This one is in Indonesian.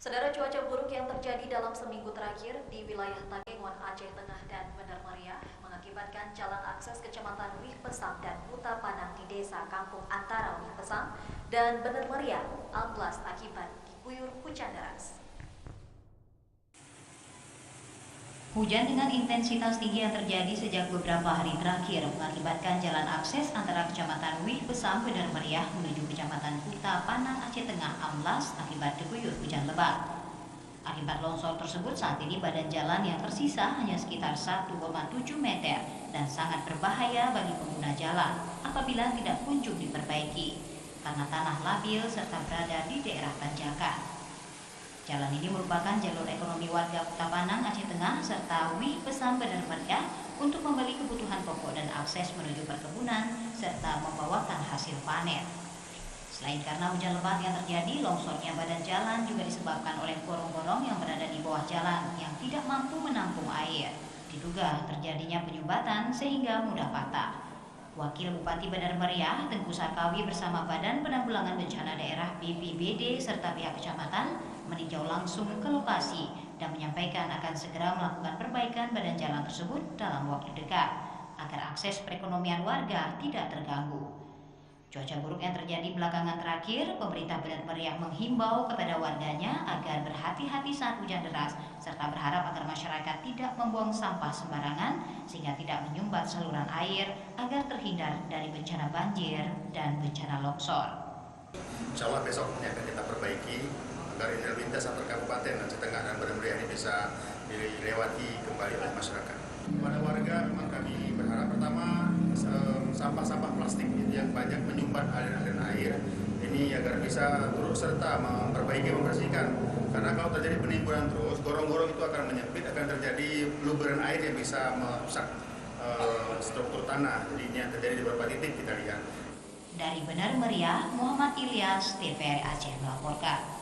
Saudara, cuaca buruk yang terjadi dalam seminggu terakhir di wilayah Takengon, Aceh Tengah dan Bener Meriah mengakibatkan jalan akses Kecamatan Wih Pesang dan Huta Panang di Desa Kampung Antara Wih Pesang dan Bener Meriah amblas akibat diguyur hujan deras. Hujan dengan intensitas tinggi yang terjadi sejak beberapa hari terakhir mengakibatkan jalan akses antara Kecamatan Wih Pesang Bener Meriah menuju Kecamatan Huta Panang Aceh Tengah amblas akibat diguyur hujan lebat. Akibat longsor tersebut, saat ini badan jalan yang tersisa hanya sekitar 1,7 meter dan sangat berbahaya bagi pengguna jalan apabila tidak kunjung diperbaiki karena tanah labil serta berada di daerah tanjakan. Jalan ini merupakan jalur ekonomi warga Huta Panang Aceh Tengah serta Wih Pesang Bener Meriah untuk membeli kebutuhan pokok dan akses menuju perkebunan serta membawakan hasil panen. Selain karena hujan lebat yang terjadi, longsornya badan jalan juga disebabkan oleh gorong-gorong yang berada di bawah jalan yang tidak mampu menampung air. Diduga terjadinya penyumbatan sehingga mudah patah. Wakil Bupati Bener Meriah, Tengku Sarkawi bersama Badan Penanggulangan Bencana Daerah BPBD serta pihak kecamatan meninjau langsung ke lokasi dan menyampaikan akan segera melakukan perbaikan badan jalan tersebut dalam waktu dekat agar akses perekonomian warga tidak terganggu. Cuaca buruk yang terjadi belakangan terakhir, pemerintah Bener Meriah menghimbau kepada warganya agar berhati-hati saat hujan deras serta berharap agar masyarakat tidak membuang sampah sembarangan sehingga tidak menyumbat saluran air agar terhindar dari bencana banjir dan bencana longsor. Insya Allah besok ini akan kita perbaiki agar rel lintas antar kabupaten Aceh Tengah dan Bener Meriah ini bisa dilewati kembali oleh masyarakat. Pada warga memang kami berharap pertama sampah-sampah plastik yang banyak menyumbat aliran air ini agar bisa turut serta membersihkan, karena kalau terjadi penimbunan terus gorong-gorong itu akan menyempit, akan terjadi luberan air yang bisa merusak struktur tanah. Jadi ini yang terjadi di beberapa titik kita lihat. Dari Bener Meriah, Muhammad Ilyas, TVRI Aceh melaporkan.